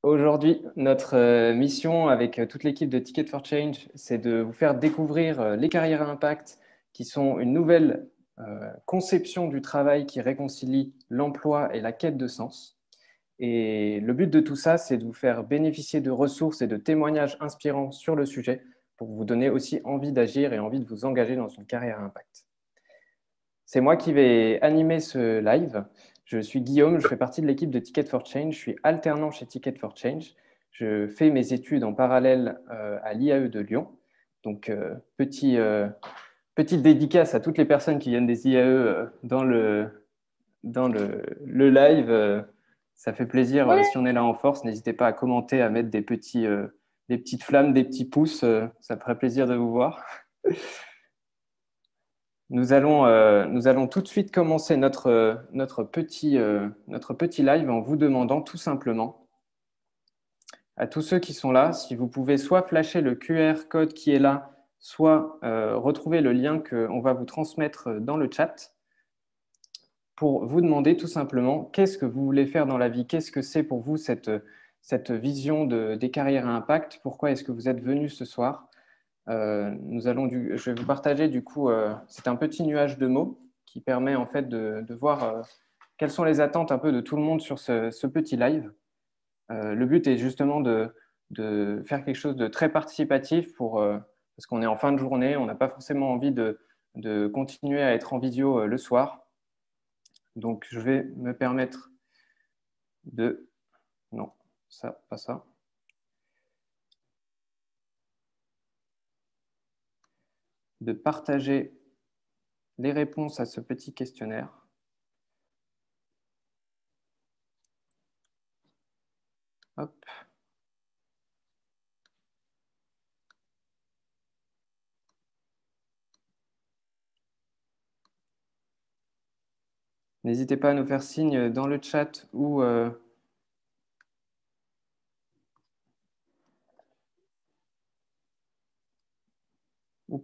Aujourd'hui, notre mission avec toute l'équipe de Ticket for Change, c'est de vous faire découvrir les carrières à impact, qui sont une nouvelle conception du travail qui réconcilie l'emploi et la quête de sens. Et le but de tout ça, c'est de vous faire bénéficier de ressources et de témoignages inspirants sur le sujet pour vous donner aussi envie d'agir et envie de vous engager dans une carrière à impact. C'est moi qui vais animer ce live. Je suis Guillaume, je fais partie de l'équipe de Ticket for Change. Je suis alternant chez Ticket for Change. Je fais mes études en parallèle à l'IAE de Lyon. Donc, petite dédicace à toutes les personnes qui viennent des IAE dans le live. Ça fait plaisir Ouais. si on est là en force. N'hésitez pas à commenter, à mettre des petites flammes, des petits pouces. Ça me ferait plaisir de vous voir. Nous allons tout de suite commencer notre petit live en vous demandant tout simplement à tous ceux qui sont là, si vous pouvez soit flasher le QR code qui est là, soit retrouver le lien qu'on va vous transmettre dans le chat pour vous demander tout simplement qu'est-ce que vous voulez faire dans la vie, qu'est-ce que c'est pour vous cette vision des carrières à impact, pourquoi est-ce que vous êtes venu ce soir. Je vais vous partager du coup, c'est un petit nuage de mots qui permet en fait de voir quelles sont les attentes un peu de tout le monde sur ce petit live. Le but est justement de faire quelque chose de très participatif parce qu'on est en fin de journée, on n'a pas forcément envie de continuer à être en visio le soir. Donc je vais me permettre de... Non, ça, pas ça. De partager les réponses à ce petit questionnaire. Hop. N'hésitez pas à nous faire signe dans le chat ou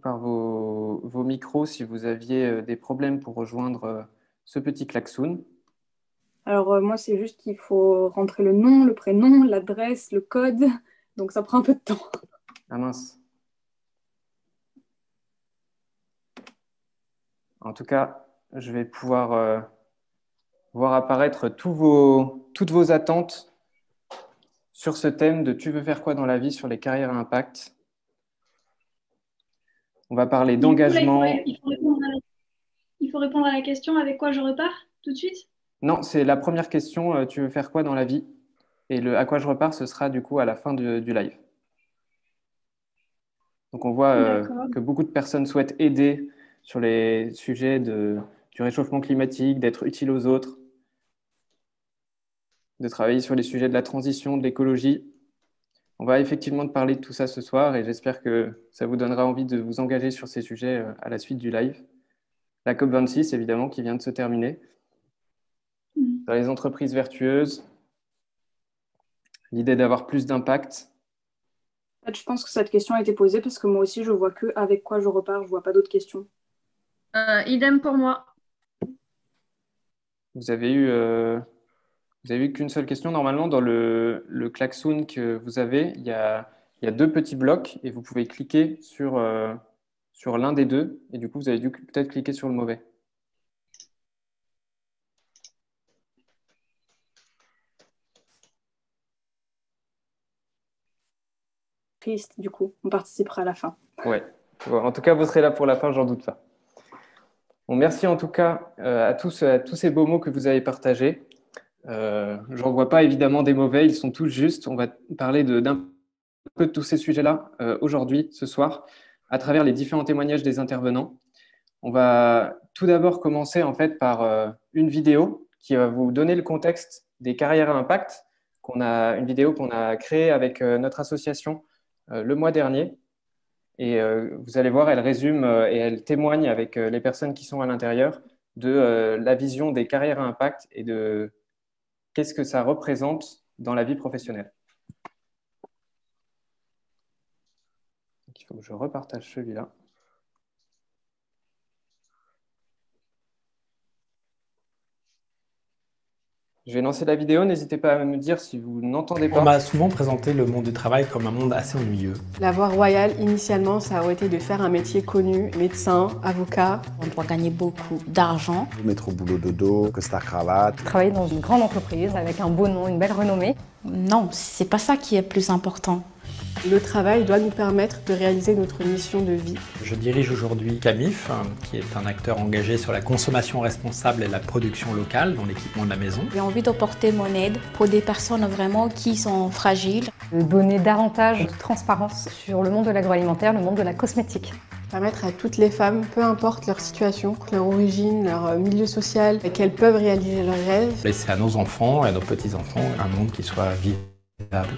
par vos micros si vous aviez des problèmes pour rejoindre ce petit klaxon. Alors, moi, c'est juste qu'il faut rentrer le nom, le prénom, l'adresse, le code. Donc, ça prend un peu de temps. Ah mince. En tout cas, je vais pouvoir voir apparaître toutes vos attentes sur ce thème de tu veux faire quoi dans la vie sur les carrières à impact. On va parler Du coup, là, d'engagement. il faut répondre à la question avec quoi je repars tout de suite? Non, c'est la première question, tu veux faire quoi dans la vie? Et le à quoi je repars, ce sera du coup à la fin du live. Donc on voit D'accord. que beaucoup de personnes souhaitent aider sur les sujets du réchauffement climatique, d'être utile aux autres, de travailler sur les sujets de la transition, de l'écologie. On va effectivement parler de tout ça ce soir et j'espère que ça vous donnera envie de vous engager sur ces sujets à la suite du live. La COP26, évidemment, qui vient de se terminer. Dans les entreprises vertueuses, l'idée d'avoir plus d'impact. En fait, je pense que cette question a été posée parce que moi aussi, je vois que avec quoi je repars, je vois pas d'autres questions. Idem pour moi. Vous avez eu qu'une seule question. Normalement, dans le klaxon que vous avez, il y a deux petits blocs et vous pouvez cliquer sur l'un des deux. Et du coup, vous avez dû peut-être cliquer sur le mauvais. Triste, du coup. On participera à la fin. Ouais. Bon, en tout cas, vous serez là pour la fin, j'en doute pas. Bon, merci en tout cas à tous ces beaux mots que vous avez partagés. J'en vois pas évidemment des mauvais, ils sont tous justes. On va parler d'un peu de tous ces sujets-là aujourd'hui, ce soir, à travers les différents témoignages des intervenants. On va tout d'abord commencer en fait par une vidéo qui va vous donner le contexte des carrières à impact. Une vidéo qu'on a créée avec notre association le mois dernier. Et vous allez voir, elle résume et elle témoigne avec les personnes qui sont à l'intérieur de la vision des carrières à impact et de qu'est-ce que ça représente dans la vie professionnelle. Donc, il faut que je repartage celui-là. Je vais lancer la vidéo, n'hésitez pas à me dire si vous n'entendez On pas. m'a souvent présenté le monde du travail comme un monde assez ennuyeux. La voie royale, initialement, ça aurait été de faire un métier connu, médecin, avocat. On doit gagner beaucoup d'argent. Mettre au boulot dodo, costard cravate. Travailler dans une grande entreprise avec un beau nom, une belle renommée. Non, c'est pas ça qui est plus important. Le travail doit nous permettre de réaliser notre mission de vie. Je dirige aujourd'hui Camif, qui est un acteur engagé sur la consommation responsable et la production locale dans l'équipement de la maison. J'ai envie de porter mon aide pour des personnes vraiment qui sont fragiles. De donner davantage de transparence sur le monde de l'agroalimentaire, le monde de la cosmétique. Permettre à toutes les femmes, peu importe leur situation, leur origine, leur milieu social, qu'elles peuvent réaliser leurs rêves. Laisser à nos enfants et à nos petits-enfants un monde qui soit vivable.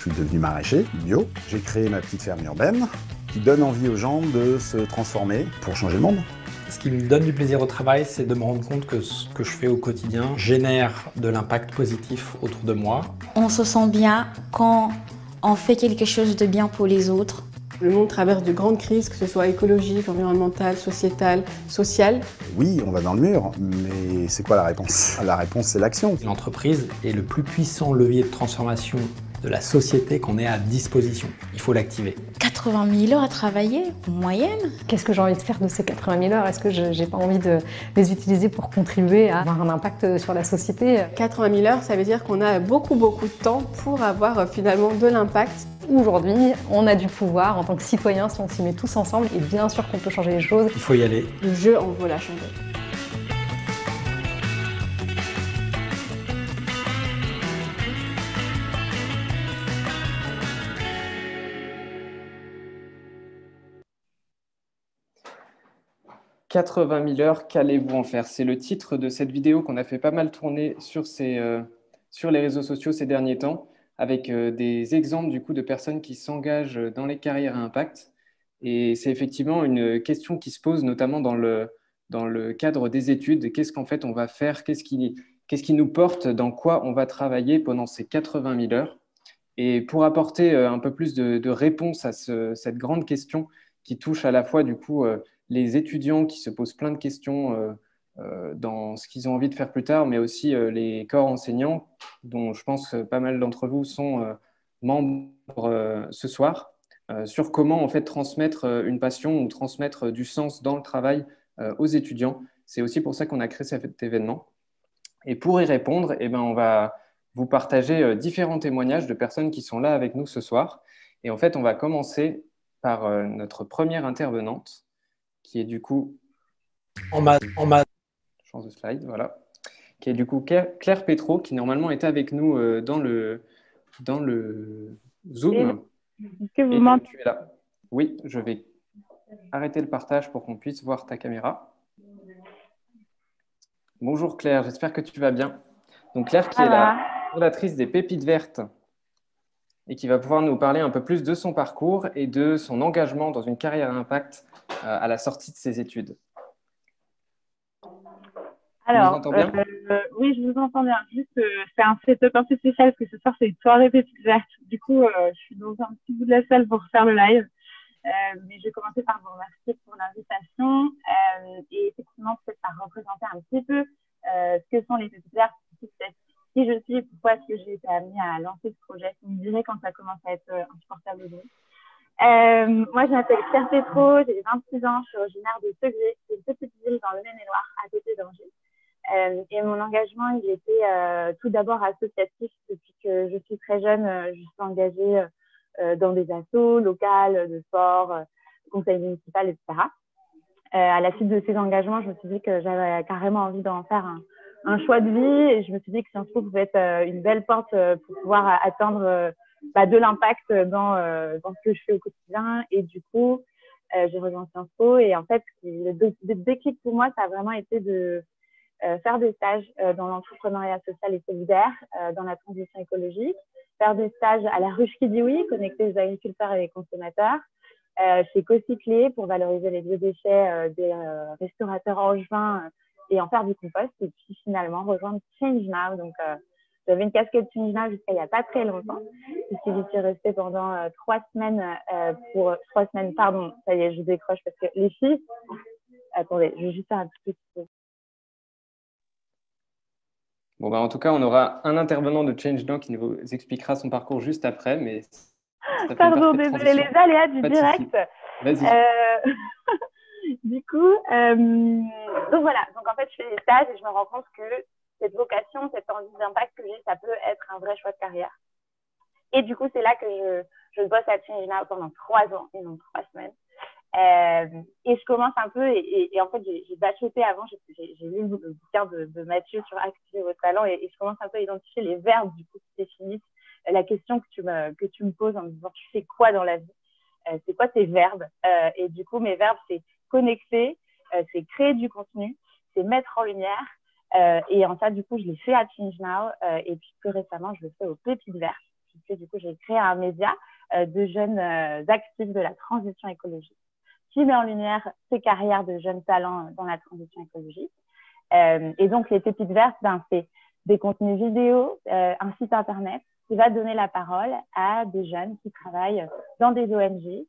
Je suis devenu maraîcher, bio. J'ai créé ma petite ferme urbaine qui donne envie aux gens de se transformer pour changer le monde. Ce qui me donne du plaisir au travail, c'est de me rendre compte que ce que je fais au quotidien génère de l'impact positif autour de moi. On se sent bien quand on fait quelque chose de bien pour les autres. Le monde traverse de grandes crises, que ce soit écologique, environnementale, sociétale, sociale. Oui, on va dans le mur, mais c'est quoi la réponse? La réponse, c'est l'action. L'entreprise est le plus puissant levier de transformation de la société qu'on ait à disposition. Il faut l'activer. 80 000 heures à travailler, en moyenne. Qu'est-ce que j'ai envie de faire de ces 80 000 heures? Est-ce que je n'ai pas envie de les utiliser pour contribuer à avoir un impact sur la société? 80 000 heures, ça veut dire qu'on a beaucoup de temps pour avoir finalement de l'impact. Aujourd'hui, on a du pouvoir en tant que citoyen si on s'y met tous ensemble et bien sûr qu'on peut changer les choses. Il faut y aller. Le jeu en vaut la chandelle. « 80 000 heures, qu'allez-vous en faire ?» C'est le titre de cette vidéo qu'on a fait pas mal tourner sur les réseaux sociaux ces derniers temps, avec des exemples du coup de personnes qui s'engagent dans les carrières à impact. Et c'est effectivement une question qui se pose notamment dans le cadre des études. Qu'est-ce qu'en fait on va faire? Qu'est-ce qui nous porte? Dans quoi on va travailler pendant ces 80 000 heures? Et pour apporter un peu plus de réponse à cette grande question qui touche à la fois du coup les étudiants qui se posent plein de questions dans ce qu'ils ont envie de faire plus tard, mais aussi les corps enseignants, dont je pense pas mal d'entre vous sont membres ce soir, sur comment en fait transmettre une passion ou transmettre du sens dans le travail aux étudiants. C'est aussi pour ça qu'on a créé cet événement. Et pour y répondre, eh ben, on va vous partager différents témoignages de personnes qui sont là avec nous ce soir. Et en fait, on va commencer par notre première intervenante, qui est du coup je change de slide, voilà, qui est du coup Claire Pétro, qui normalement était avec nous dans le Zoom. Est-ce que vous m'entendez? Tu es là. Oui, je vais arrêter le partage pour qu'on puisse voir ta caméra. Bonjour Claire, j'espère que tu vas bien. Donc Claire qui est la fondatrice des Pépites Vertes et qui va pouvoir nous parler un peu plus de son parcours et de son engagement dans une carrière à impact à la sortie de ses études. Alors, oui, je vous entends bien. Juste, c'est un setup un peu spécial parce que ce soir, c'est une soirée Pépites Vertes. Du coup, je suis dans un petit bout de la salle pour faire le live. Mais je vais commencer par vous remercier pour l'invitation. Et effectivement, peut-être par représenter un petit peu ce que sont les Pépites Vertes, qui je suis, pourquoi est-ce que j'ai été amenée à lancer ce projet. Vous me direz quand ça commence à être insupportable. Moi, je m'appelle Claire Pétro, j'ai 26 ans, je suis originaire de Segré, c'est une petite ville dans le Maine-et-Loire, à côté d'Angers. Et mon engagement, il était tout d'abord associatif. Depuis que je suis très jeune, je suis engagée dans des assos locales, de sport, conseil municipal, etc. À la suite de ces engagements, je me suis dit que j'avais carrément envie d'en faire un choix de vie. Et je me suis dit que Sciences Po pouvait être une belle porte pour pouvoir atteindre de l'impact dans ce que je fais au quotidien. Et du coup, j'ai rejoint Sciences Po. Et en fait, le déclic pour moi, ça a vraiment été de faire des stages dans l'entrepreneuriat social et solidaire, dans la transition écologique, faire des stages à la ruche qui dit oui, connecter les agriculteurs et les consommateurs, chez Cocyclé pour valoriser les biodéchets des restaurateurs angevins et en faire du compost. Et puis finalement, rejoindre Change Now. Donc, j'avais une casquette Change Now jusqu'à il n'y a pas très longtemps, puisque j'y suis restée pendant 3 semaines pardon, ça y est, je décroche parce que les filles… Attendez, je vais juste faire un tout petit peu. Bon, bah, en tout cas, on aura un intervenant de ChangeNow qui nous expliquera son parcours juste après, mais ça fait une Pardon, parfaite désolé, transition. les aléas du Pas de souci. direct. Vas-y. Du coup, donc voilà. Donc en fait, je fais des stages et je me rends compte que cette vocation, cette envie d'impact que j'ai, ça peut être un vrai choix de carrière. Et du coup, c'est là que je bosse à ChangeNow pendant 3 ans et non 3 semaines. Et je commence un peu, et en fait, j'ai bachoté avant, j'ai lu le bouquin de Mathieu sur Activer vos talents, et je commence un peu à identifier les verbes du coup qui définissent la question que tu me poses en me disant tu fais quoi dans la vie, c'est quoi tes verbes, et du coup mes verbes c'est connecter, c'est créer du contenu, c'est mettre en lumière, et en ça du coup je l'ai fait à ChangeNow, et puis plus récemment je le fais au Pépites Vertes. Du coup j'ai créé un média de jeunes actifs de la transition écologique qui met en lumière ces carrières de jeunes talents dans la transition écologique. Et donc, les Pépites Vertes, c'est des contenus vidéo, un site internet qui va donner la parole à des jeunes qui travaillent dans des ONG,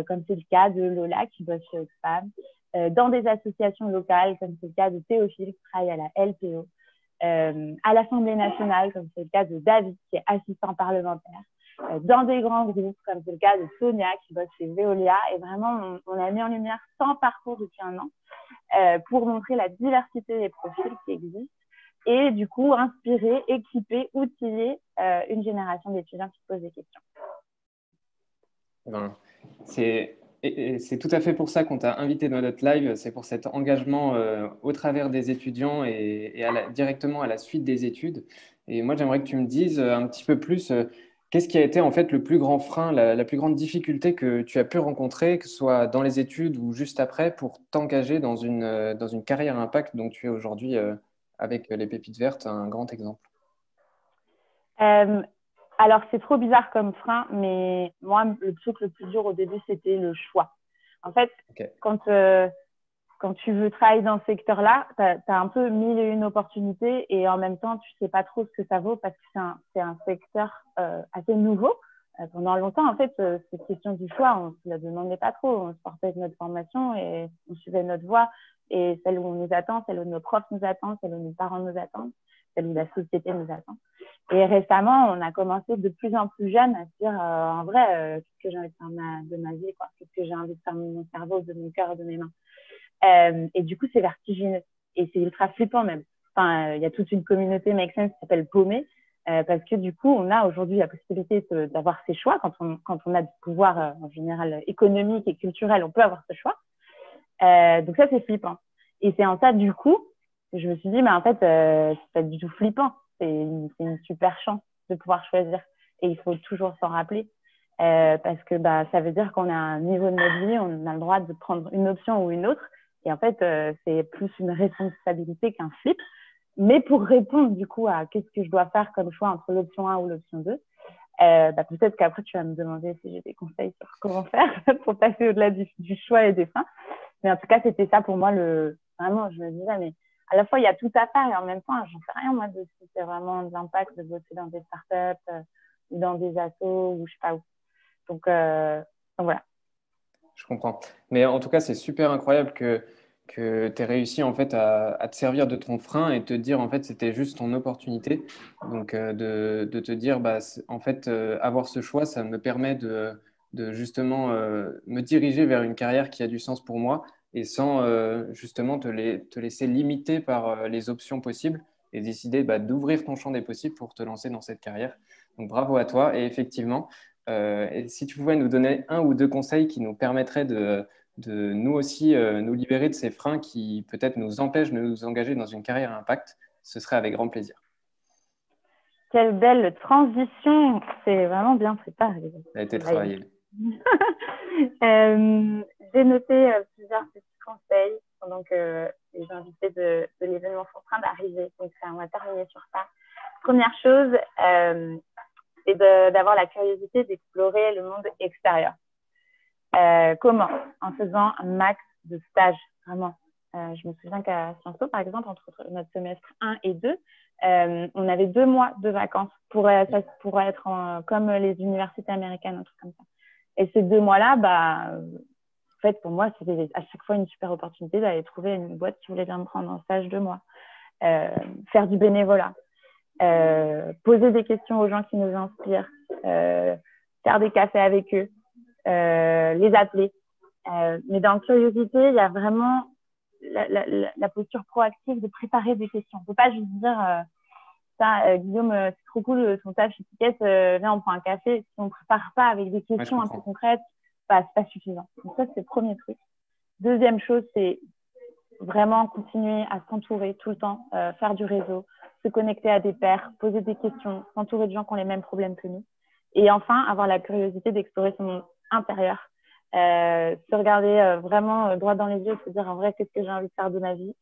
comme c'est le cas de Lola qui bosse chez Oxfam, dans des associations locales, comme c'est le cas de Théophile qui travaille à la LPO, à l'Assemblée nationale, comme c'est le cas de David qui est assistant parlementaire, dans des grands groupes, comme c'est le cas de Sonia qui bosse chez Veolia. Et vraiment, on a mis en lumière 100 parcours depuis un an pour montrer la diversité des profils qui existent et du coup inspirer, équiper, outiller une génération d'étudiants qui se posent des questions. Ben, c'est tout à fait pour ça qu'on t'a invité dans notre live, c'est pour cet engagement au travers des étudiants et directement à la suite des études. Et moi, j'aimerais que tu me dises un petit peu plus qu'est-ce qui a été en fait le plus grand frein, la plus grande difficulté que tu as pu rencontrer, que ce soit dans les études ou juste après, pour t'engager dans une carrière impact dont tu es aujourd'hui avec les Pépites Vertes, un grand exemple. Alors, c'est trop bizarre comme frein, mais moi, le truc le plus dur au début, c'était le choix. En fait, quand tu veux travailler dans ce secteur-là, tu as un peu 1001 opportunités et en même temps, tu sais pas trop ce que ça vaut parce que c'est un secteur assez nouveau. Pendant longtemps, en fait, cette question du choix, on ne se la demandait pas trop. On sortait de notre formation et on suivait notre voie. Et celle où on nous attend, celle où nos profs nous attendent, celle où nos parents nous attendent, celle où la société nous attend. Et récemment, on a commencé de plus en plus jeune à se dire, en vrai, qu'est-ce que j'ai envie de faire de ma vie, quoi. Qu'est-ce que j'ai envie de faire de mon cerveau, de mon cœur, de mes mains. Et du coup, c'est vertigineux. Et c'est ultra flippant même. Enfin, il y a toute une communauté Make Sense qui s'appelle Paumé, parce que du coup, on a aujourd'hui la possibilité d'avoir ces choix. Quand on a du pouvoir en général économique et culturel, on peut avoir ce choix. Donc ça, c'est flippant. Et c'est en ça, du coup, je me suis dit, mais en fait, c'est pas du tout flippant. C'est une super chance de pouvoir choisir. Et il faut toujours s'en rappeler. Parce que ça veut dire qu'on a un niveau de notre vie, on a le droit de prendre une option ou une autre. Et en fait, c'est plus une responsabilité qu'un flip. Mais pour répondre du coup à qu'est-ce que je dois faire comme choix entre l'option 1 ou l'option 2, peut-être qu'après tu vas me demander si j'ai des conseils sur comment faire pour passer au-delà du choix et des fins. Mais en tout cas, c'était ça pour moi vraiment, je me disais, mais à la fois, il y a tout à faire et en même temps, j'en sais rien, moi, de si c'est vraiment de l'impact de bosser dans des startups ou dans des assos ou je sais pas où. Donc voilà. Je comprends. Mais en tout cas, c'est super incroyable que tu aies réussi en fait à te servir de ton frein et te dire en fait c'était juste ton opportunité. Donc de te dire en fait avoir ce choix, ça me permet de justement me diriger vers une carrière qui a du sens pour moi et sans justement te laisser limiter par les options possibles et décider d'ouvrir ton champ des possibles pour te lancer dans cette carrière. Donc bravo à toi et effectivement. Et si tu pouvais nous donner 1 ou 2 conseils qui nous permettraient de nous aussi nous libérer de ces freins qui peut-être nous empêchent de nous engager dans une carrière à impact, ce serait avec grand plaisir. Quelle belle transition, c'est vraiment bien préparé. Ça a été travaillé. J'ai noté plusieurs petits conseils pendant que les invités de l'événement sont en train d'arriver, donc on va terminer sur ça. Première chose, c'est d'avoir la curiosité d'explorer le monde extérieur. Comment? En faisant un max de stages, vraiment. Je me souviens qu'à Sciences Po, par exemple, entre notre semestre 1 et 2, on avait 2 mois de vacances pour être comme les universités américaines, un truc comme ça. Et ces 2 mois-là, en fait, pour moi, c'était à chaque fois une super opportunité d'aller trouver une boîte qui voulait bien me prendre en stage 2 mois. Faire du bénévolat. poser des questions aux gens qui nous inspirent, faire des cafés avec eux, les appeler. Mais dans curiosité, il y a vraiment la posture proactive de préparer des questions. On ne peut pas juste dire Guillaume, c'est trop cool ton taf chez Ticket, viens, on prend un café. Si on ne prépare pas avec des questions un peu concrètes, c'est pas suffisant. Donc ça, c'est le premier truc. Deuxième chose, c'est vraiment continuer à s'entourer tout le temps, faire du réseau, se connecter à des pairs, poser des questions, s'entourer de gens qui ont les mêmes problèmes que nous. Et enfin, avoir la curiosité d'explorer son monde intérieur, se regarder vraiment droit dans les yeux et se dire en vrai, qu'est-ce que j'ai envie de faire de ma vie.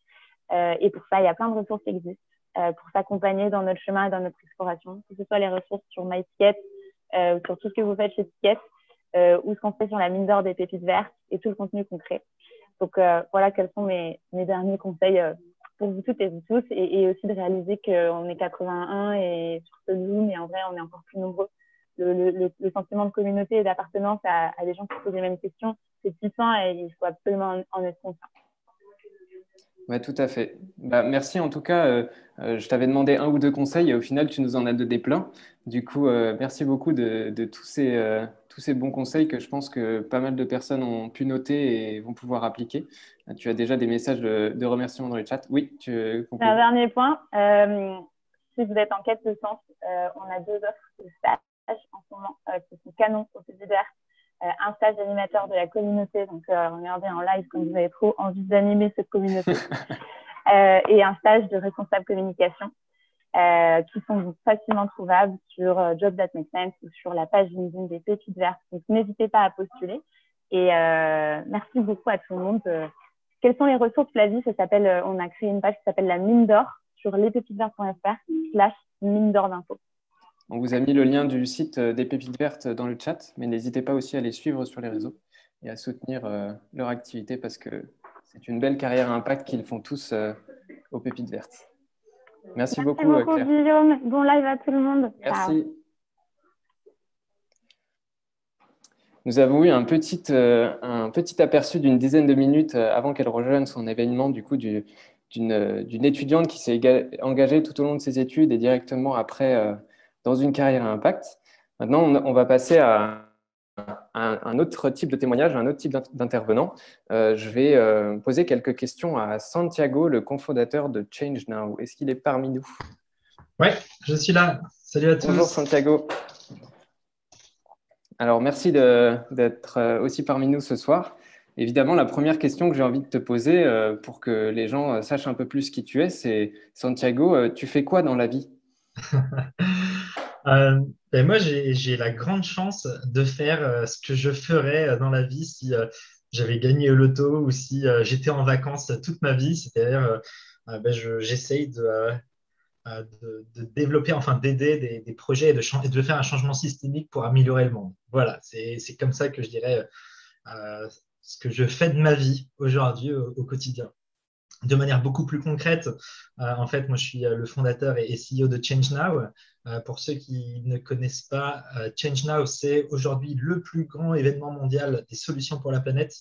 Et pour ça, il y a plein de ressources qui existent pour s'accompagner dans notre chemin et dans notre exploration, que ce soit les ressources sur MyTicket, sur tout ce que vous faites chez Ticket, ou ce qu'on fait sur la mine d'or des pépites vertes et tout le contenu qu'on crée. Donc voilà quels sont mes derniers conseils pour vous toutes et vous tous, et aussi de réaliser qu'on est 81 et sur ce Zoom, et en vrai, on est encore plus nombreux. Le sentiment de communauté et d'appartenance à des gens qui posent les mêmes questions, c'est puissant et il faut absolument en être conscient. Ouais, tout à fait. Merci en tout cas. Je t'avais demandé 1 ou 2 conseils et au final, tu nous en as donné plein. Du coup, merci beaucoup de tous ces bons conseils que je pense que pas mal de personnes ont pu noter et vont pouvoir appliquer. Tu as déjà des messages de remerciements dans le chat. Oui, tu conclus. Un dernier point. Si vous êtes en quête de sens, on a 2 offres de stage en ce moment qui sont canons au CEDIDER. Un stage d'animateur de la communauté, donc regardez en live quand vous avez trop envie d'animer cette communauté, et un stage de responsable communication qui sont facilement trouvables sur Job That Makes Sense ou sur la page LinkedIn des Pépites Vertes. Donc n'hésitez pas à postuler et merci beaucoup à tout le monde. Quelles sont les ressources Flavie? On a créé une page qui s'appelle la mine d'or sur lespépitesverts.fr/mine d'or d'infos. On vous a mis le lien du site des Pépites Vertes dans le chat, mais n'hésitez pas aussi à les suivre sur les réseaux et à soutenir leur activité parce que c'est une belle carrière à impact qu'ils font tous aux Pépites Vertes. Merci beaucoup, Claire. Guillaume. Bon live à tout le monde. Merci. Ciao. Nous avons eu un petit aperçu d'une dizaine de minutes avant qu'elle rejoigne son événement, du coup, d'une étudiante qui s'est engagée tout au long de ses études et directement après dans une carrière à impact. Maintenant, on va passer à un autre type de témoignage, un autre type d'intervenant. Je vais poser quelques questions à Santiago, le cofondateur de Change Now. Est-ce qu'il est parmi nous? Oui, je suis là. Salut à tous. Bonjour Santiago. Alors, merci d'être aussi parmi nous ce soir. Évidemment, la première question que j'ai envie de te poser pour que les gens sachent un peu plus qui tu es, c'est Santiago, tu fais quoi dans la vie? Moi, j'ai la grande chance de faire ce que je ferais dans la vie si j'avais gagné au loto ou si j'étais en vacances toute ma vie. C'est-à-dire, j'essaye de développer, enfin d'aider des projets et de faire un changement systémique pour améliorer le monde. Voilà, c'est comme ça que je dirais ce que je fais de ma vie aujourd'hui au quotidien. De manière beaucoup plus concrète, en fait, moi, je suis le fondateur et CEO de Change Now. Pour ceux qui ne connaissent pas, Change Now, c'est aujourd'hui le plus grand événement mondial des solutions pour la planète.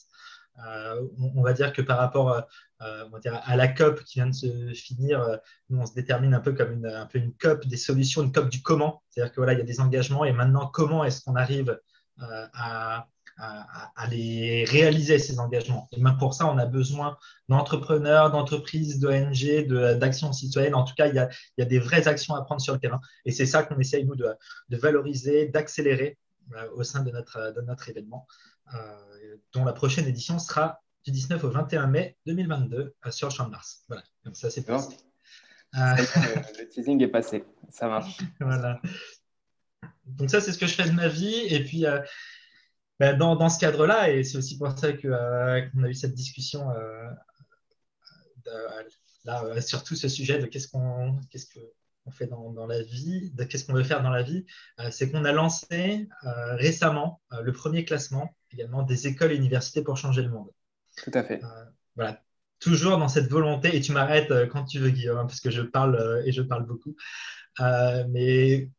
On va dire que par rapport à la COP qui vient de se finir, nous, on se détermine un peu comme un peu une COP des solutions, une COP du comment. C'est-à-dire que voilà, il y a des engagements et maintenant, comment est-ce qu'on arrive à les réaliser, ces engagements. Et même pour ça, on a besoin d'entrepreneurs, d'entreprises, d'ONG, d'actions citoyennes. En tout cas, il y a des vraies actions à prendre sur le terrain. Et c'est ça qu'on essaye, nous, de valoriser, d'accélérer au sein de notre événement, dont la prochaine édition sera du 19 au 21 mai 2022 sur le Champ de Mars. Voilà, comme ça, c'est passé. Le teasing est passé, ça marche. Voilà. Donc ça, c'est ce que je fais de ma vie. Et puis, dans ce cadre-là, et c'est aussi pour ça qu'on a eu cette discussion surtout ce sujet de qu'est-ce qu'on fait dans la vie, de qu'est-ce qu'on veut faire dans la vie, c'est qu'on a lancé récemment le premier classement également des écoles et universités pour changer le monde. Tout à fait. Voilà. Toujours dans cette volonté, et tu m'arrêtes quand tu veux, Guillaume, parce que je parle et je parle beaucoup, mais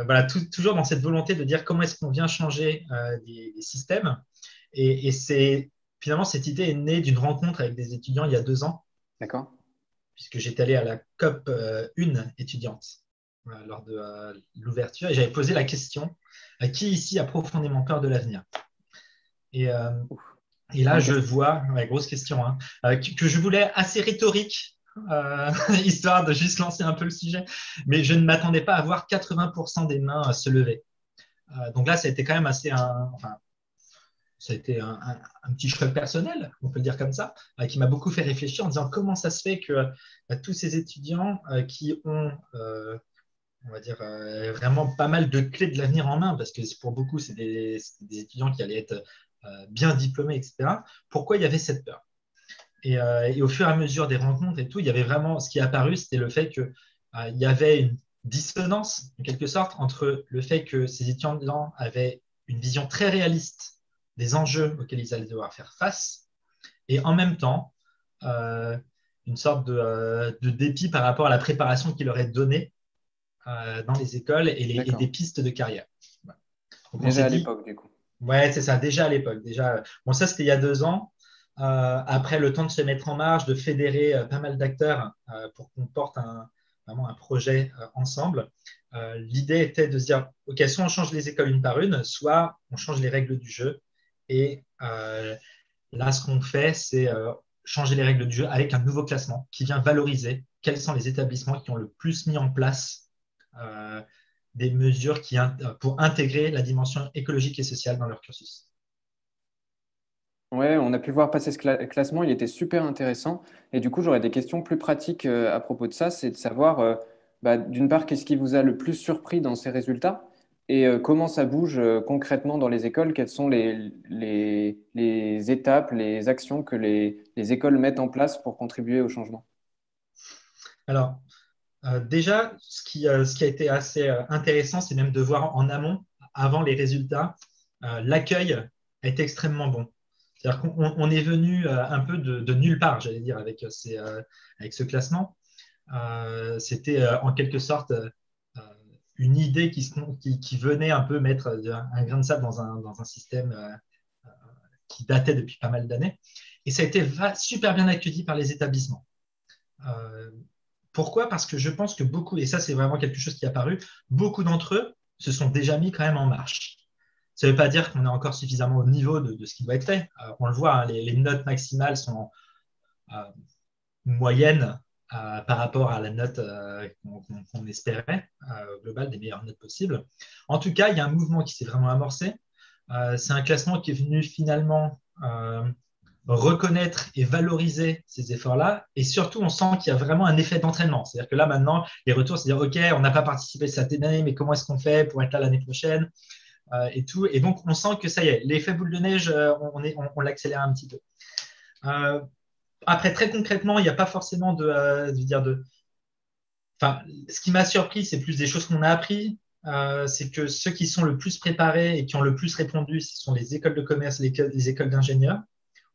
voilà, toujours dans cette volonté de dire comment est-ce qu'on vient changer des systèmes. Et finalement, cette idée est née d'une rencontre avec des étudiants il y a 2 ans. D'accord. Puisque j'étais allé à la COP 1 étudiante lors de l'ouverture et j'avais posé la question qui ici a profondément peur de l'avenir? Et là, je vois, grosse question, que je voulais assez rhétorique, histoire de juste lancer un peu le sujet, mais je ne m'attendais pas à voir 80% des mains se lever. Donc là, ça a été quand même ça a été un petit choc personnel, on peut le dire comme ça, qui m'a beaucoup fait réfléchir en disant comment ça se fait que tous ces étudiants qui ont, on va dire, vraiment pas mal de clés de l'avenir en main, parce que pour beaucoup, c'est des étudiants qui allaient être bien diplômés, etc. Pourquoi il y avait cette peur? Et au fur et à mesure des rencontres et tout, il y avait vraiment, ce qui est apparu, c'était le fait qu'il y avait une dissonance, en quelque sorte, entre le fait que ces étudiants avaient une vision très réaliste des enjeux auxquels ils allaient devoir faire face, et en même temps, une sorte de dépit par rapport à la préparation qu'il leur est donnée dans les écoles et des pistes de carrière. Voilà. Donc, déjà à l'époque, du coup. Ouais, c'est ça, déjà à l'époque. Bon, ça, c'était il y a 2 ans. Après, le temps de se mettre en marche, de fédérer pas mal d'acteurs pour qu'on porte vraiment un projet ensemble. L'idée était de se dire, OK, soit on change les écoles une par une, soit on change les règles du jeu. Et là, ce qu'on fait, c'est changer les règles du jeu avec un nouveau classement qui vient valoriser quels sont les établissements qui ont le plus mis en place des mesures pour intégrer la dimension écologique et sociale dans leur cursus. Ouais, on a pu voir passer ce classement, il était super intéressant. Et du coup, j'aurais des questions plus pratiques à propos de ça. C'est de savoir, d'une part, qu'est-ce qui vous a le plus surpris dans ces résultats et comment ça bouge concrètement dans les écoles? Quelles sont les étapes, les actions que les écoles mettent en place pour contribuer au changement? Alors, déjà, ce qui a été assez intéressant, c'est même de voir en amont, avant les résultats, l'accueil a été extrêmement bon. C'est-à-dire qu'on est venu un peu de nulle part, j'allais dire, avec ce classement. C'était en quelque sorte une idée qui venait un peu mettre un grain de sable dans un système qui datait depuis pas mal d'années. Et ça a été super bien accueilli par les établissements. Pourquoi? Parce que je pense que beaucoup, et ça c'est vraiment quelque chose qui est apparu, beaucoup d'entre eux se sont déjà mis quand même en marche. Ça ne veut pas dire qu'on est encore suffisamment au niveau de ce qui doit être fait. On le voit, les notes maximales sont moyennes par rapport à la note qu'on espérait, au global, des meilleures notes possibles. En tout cas, il y a un mouvement qui s'est vraiment amorcé. C'est un classement qui est venu finalement reconnaître et valoriser ces efforts-là. Et surtout, on sent qu'il y a vraiment un effet d'entraînement. C'est-à-dire que là, maintenant, les retours, c'est dire, OK, on n'a pas participé cette année, mais comment est-ce qu'on fait pour être là l'année prochaine et tout. Et donc, on sent que ça y est, l'effet boule de neige, on l'accélère un petit peu. Après, très concrètement, il n'y a pas forcément Enfin, ce qui m'a surpris, c'est plus des choses qu'on a appris. C'est que ceux qui sont le plus préparés et qui ont le plus répondu, ce sont les écoles de commerce, les écoles d'ingénieurs.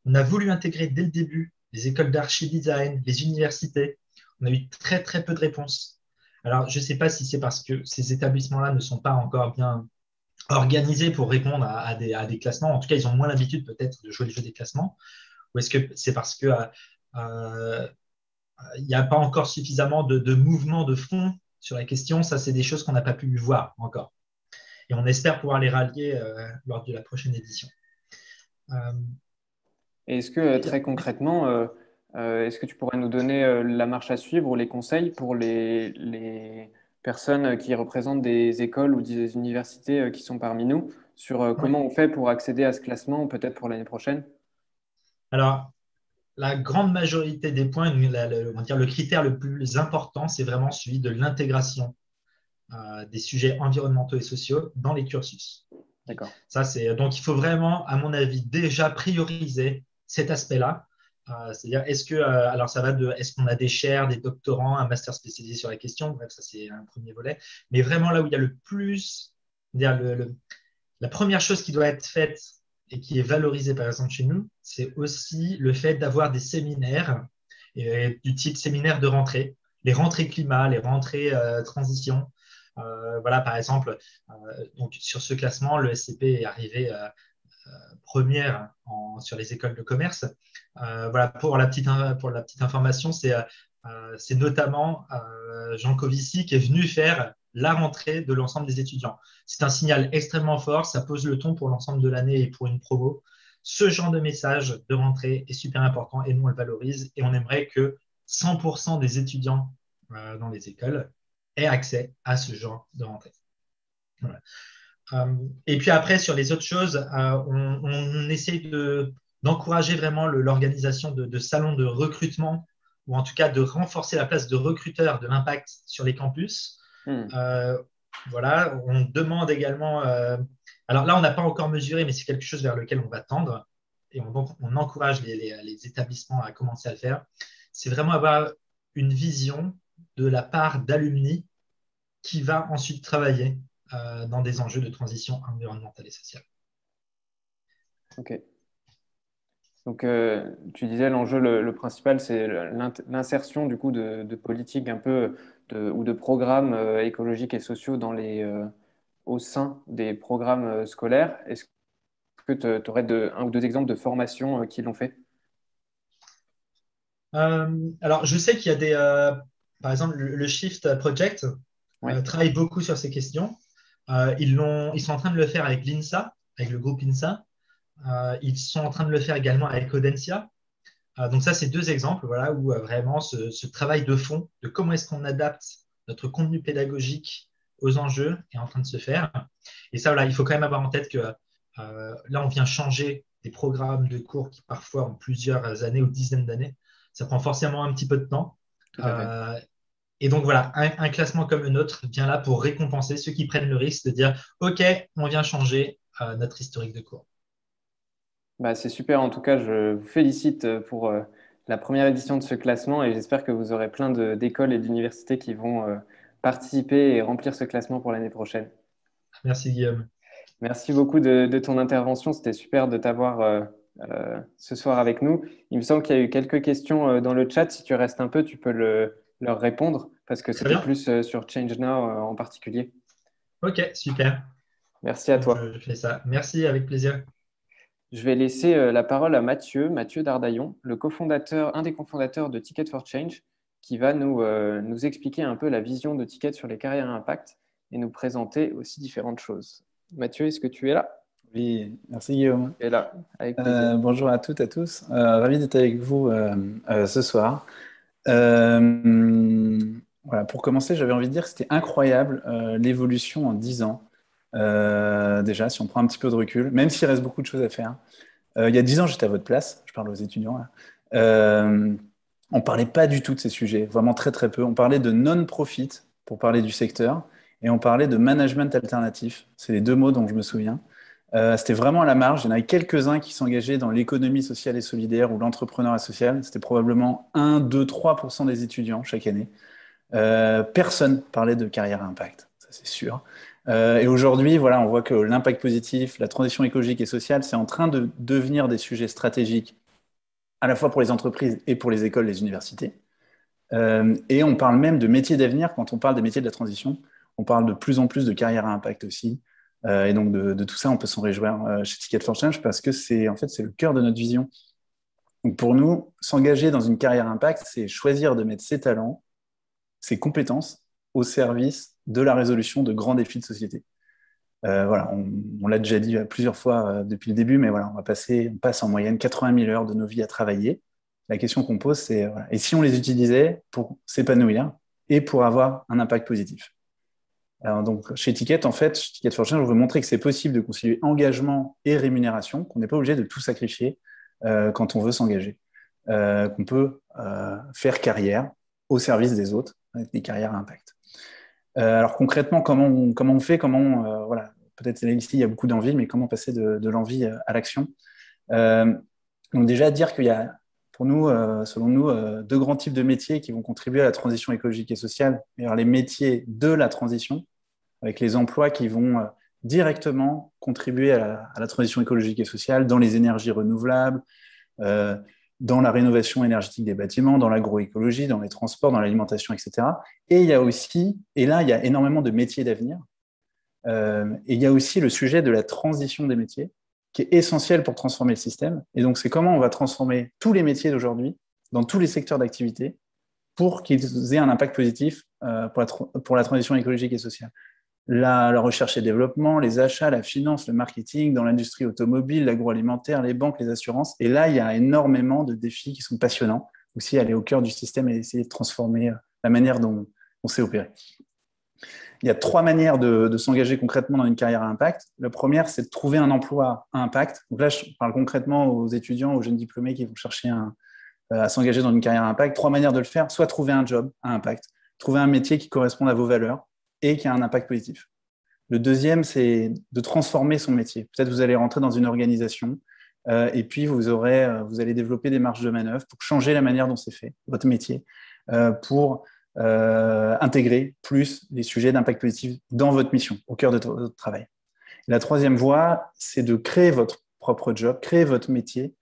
On a voulu intégrer dès le début les écoles d'archi-design, les universités. On a eu très, très peu de réponses. Alors, je ne sais pas si c'est parce que ces établissements-là ne sont pas encore bien organisés pour répondre à des classements. En tout cas, ils ont moins l'habitude peut-être de jouer le jeu des classements. Ou est-ce que c'est parce qu'il n'y a pas encore suffisamment de mouvement de fond sur la question? Ça, c'est des choses qu'on n'a pas pu voir encore. Et on espère pouvoir les rallier lors de la prochaine édition. Est-ce que très concrètement, est-ce que tu pourrais nous donner la marche à suivre ou les conseils pour les personnes qui représentent des écoles ou des universités qui sont parmi nous sur comment on fait pour accéder à ce classement, peut-être pour l'année prochaine? Alors, la grande majorité des points, on va dire le critère le plus important, c'est vraiment celui de l'intégration des sujets environnementaux et sociaux dans les cursus. D'accord. Donc, il faut vraiment, à mon avis, déjà prioriser cet aspect-là. C'est-à-dire, est-ce qu'on a des chaires, des doctorants, un master spécialisé sur la question? Bref, ça, c'est un premier volet. Mais vraiment, là où il y a le plus, la première chose qui doit être faite et qui est valorisée, par exemple, chez nous, c'est aussi le fait d'avoir des séminaires du type séminaire de rentrée, les rentrées climat, les rentrées transition. Voilà, par exemple, donc sur ce classement, le SCP est arrivé première sur les écoles de commerce. Voilà, pour la petite information, c'est notamment Jean Covici qui est venu faire la rentrée de l'ensemble des étudiants. C'est un signal extrêmement fort, ça pose le ton pour l'ensemble de l'année et pour une promo. Ce genre de message de rentrée est super important et nous, on le valorise et on aimerait que 100% des étudiants dans les écoles aient accès à ce genre de rentrée. Voilà. Et puis après, sur les autres choses, on essaie d'encourager vraiment l'organisation de salons de recrutement ou en tout cas de renforcer la place de recruteurs de l'impact sur les campus. Voilà, on demande également… alors là, on n'a pas encore mesuré, mais c'est quelque chose vers lequel on va tendre et on encourage les établissements à commencer à le faire. C'est vraiment avoir une vision de la part d'alumni qui va ensuite travailler dans des enjeux de transition environnementale et sociale. Ok. Donc, tu disais l'enjeu le principal, c'est l'insertion du coup de politiques un peu ou de programmes écologiques et sociaux au sein des programmes scolaires. Est-ce que tu aurais un ou deux exemples de formations qui l'ont fait? Alors, je sais qu'il y a par exemple, le Shift Project travaille beaucoup sur ces questions. Ils sont en train de le faire avec l'INSA, avec le groupe INSA. Ils sont en train de le faire également avec Audencia. Donc ça, c'est deux exemples voilà, où vraiment ce travail de fond, de comment est-ce qu'on adapte notre contenu pédagogique aux enjeux est en train de se faire. Et ça, voilà, il faut quand même avoir en tête que là, on vient changer des programmes de cours qui parfois ont plusieurs années ou dizaines d'années. Ça prend forcément un petit peu de temps. Et donc voilà, un classement comme le nôtre vient là pour récompenser ceux qui prennent le risque de dire « Ok, on vient changer notre historique de cours ». Bah, c'est super. En tout cas, je vous félicite pour la première édition de ce classement et j'espère que vous aurez plein d'écoles et d'universités qui vont participer et remplir ce classement pour l'année prochaine. Merci Guillaume. Merci beaucoup de ton intervention. C'était super de t'avoir ce soir avec nous. Il me semble qu'il y a eu quelques questions dans le chat. Si tu restes un peu, tu peux leur répondre parce que c'était plus sur Change Now en particulier. Ok, super. Merci à toi. Je fais ça. Merci, avec plaisir. Je vais laisser la parole à Mathieu Dardaillon, un des cofondateurs de Ticket for Change, qui va nous expliquer un peu la vision de Ticket sur les carrières à impact et nous présenter aussi différentes choses. Mathieu, est-ce que tu es là? Oui, merci Guillaume. Et là, avec plaisir. Bonjour à toutes et à tous. Ravi d'être avec vous ce soir. Voilà, pour commencer, j'avais envie de dire que c'était incroyable l'évolution en 10 ans. Déjà, si on prend un petit peu de recul, même s'il reste beaucoup de choses à faire. Il y a 10 ans, j'étais à votre place, je parle aux étudiants là. On ne parlait pas du tout de ces sujets, vraiment très très peu. On parlait de non-profit pour parler du secteur et on parlait de management alternatif. C'est les deux mots dont je me souviens. C'était vraiment à la marge. Il y en avait quelques-uns qui s'engageaient dans l'économie sociale et solidaire ou l'entrepreneuriat social. C'était probablement 1, 2, 3% des étudiants chaque année. Personne parlait de carrière à impact, ça c'est sûr. Et aujourd'hui, voilà, on voit que l'impact positif, la transition écologique et sociale, c'est en train de devenir des sujets stratégiques à la fois pour les entreprises et pour les écoles, les universités. Et on parle même de métiers d'avenir. Quand on parle des métiers de la transition, on parle de plus en plus de carrière à impact aussi. Et donc, de tout ça, on peut s'en réjouir chez Ticket for Change parce que c'est le cœur de notre vision. Donc, pour nous, s'engager dans une carrière à impact, c'est choisir de mettre ses talents, ses compétences au service de la résolution de grands défis de société. Voilà, on l'a déjà dit plusieurs fois depuis le début, mais voilà, on passe en moyenne 80 000 heures de nos vies à travailler. La question qu'on pose, c'est voilà, et si on les utilisait pour s'épanouir et pour avoir un impact positif? Alors, donc, chez Ticket, en fait, chez Ticket for Change, on veut montrer que c'est possible de concilier engagement et rémunération, qu'on n'est pas obligé de tout sacrifier quand on veut s'engager, qu'on peut faire carrière au service des autres, avec des carrières à impact. Alors concrètement, comment on fait, voilà, peut-être ici il y a beaucoup d'envie, mais comment passer de l'envie à l'action? Donc déjà dire qu'il y a pour nous, selon nous, deux grands types de métiers qui vont contribuer à la transition écologique et sociale. Alors, les métiers de la transition, avec les emplois qui vont directement contribuer à la transition écologique et sociale dans les énergies renouvelables, dans la rénovation énergétique des bâtiments, dans l'agroécologie, dans les transports, dans l'alimentation, etc. Et il y a aussi, et là, il y a énormément de métiers d'avenir. Et il y a aussi le sujet de la transition des métiers, qui est essentiel pour transformer le système. Et donc, c'est comment on va transformer tous les métiers d'aujourd'hui, dans tous les secteurs d'activité, pour qu'ils aient un impact positif pour la transition écologique et sociale. La recherche et développement, les achats, la finance, le marketing, dans l'industrie automobile, l'agroalimentaire, les banques, les assurances. Et là, il y a énormément de défis qui sont passionnants. Aussi, aller au cœur du système et essayer de transformer la manière dont on s'est opéré. Il y a 3 manières de s'engager concrètement dans une carrière à impact. La première, c'est de trouver un emploi à impact. Donc là, je parle concrètement aux étudiants, aux jeunes diplômés qui vont chercher à s'engager dans une carrière à impact. 3 manières de le faire. Soit trouver un job à impact, trouver un métier qui corresponde à vos valeurs et qui a un impact positif. Le deuxième, c'est de transformer son métier. Peut-être vous allez rentrer dans une organisation et puis vous allez développer des marges de manœuvre pour changer la manière dont c'est fait, votre métier, pour intégrer plus les sujets d'impact positif dans votre mission, au cœur de votre travail. Et la troisième voie, c'est de créer votre propre job, créer votre métier,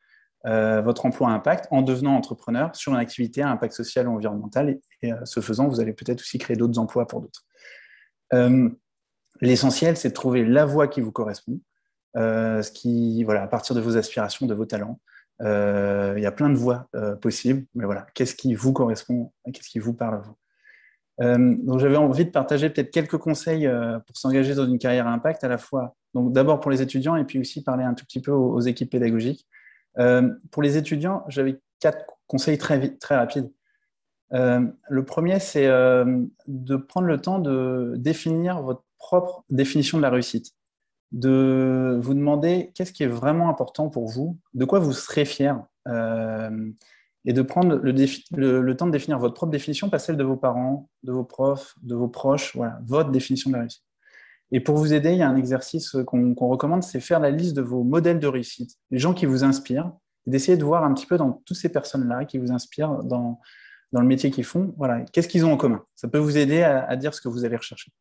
votre emploi à impact en devenant entrepreneur sur une activité à impact social ou environnemental. Et ce faisant, vous allez peut-être aussi créer d'autres emplois pour d'autres. L'essentiel, c'est de trouver la voie qui vous correspond, à partir de vos aspirations, de vos talents. Il y a plein de voies possibles, mais voilà, qu'est-ce qui vous correspond, qu'est-ce qui vous parle à vous. Donc j'avais envie de partager peut-être quelques conseils pour s'engager dans une carrière à impact, à la fois, donc d'abord pour les étudiants et puis aussi parler un tout petit peu aux équipes pédagogiques. Pour les étudiants, j'avais 4 conseils très rapides. Le premier, c'est de prendre le temps de définir votre propre définition de la réussite, de vous demander qu'est-ce qui est vraiment important pour vous, de quoi vous serez fier, et de prendre le temps de définir votre propre définition, pas celle de vos parents, de vos profs, de vos proches, voilà, votre définition de la réussite. Et pour vous aider, il y a un exercice qu'on recommande, c'est faire la liste de vos modèles de réussite, les gens qui vous inspirent, et d'essayer de voir un petit peu dans toutes ces personnes-là qui vous inspirent dans le métier qu'ils font, voilà, qu'est-ce qu'ils ont en commun. Ça peut vous aider à dire ce que vous allez rechercher.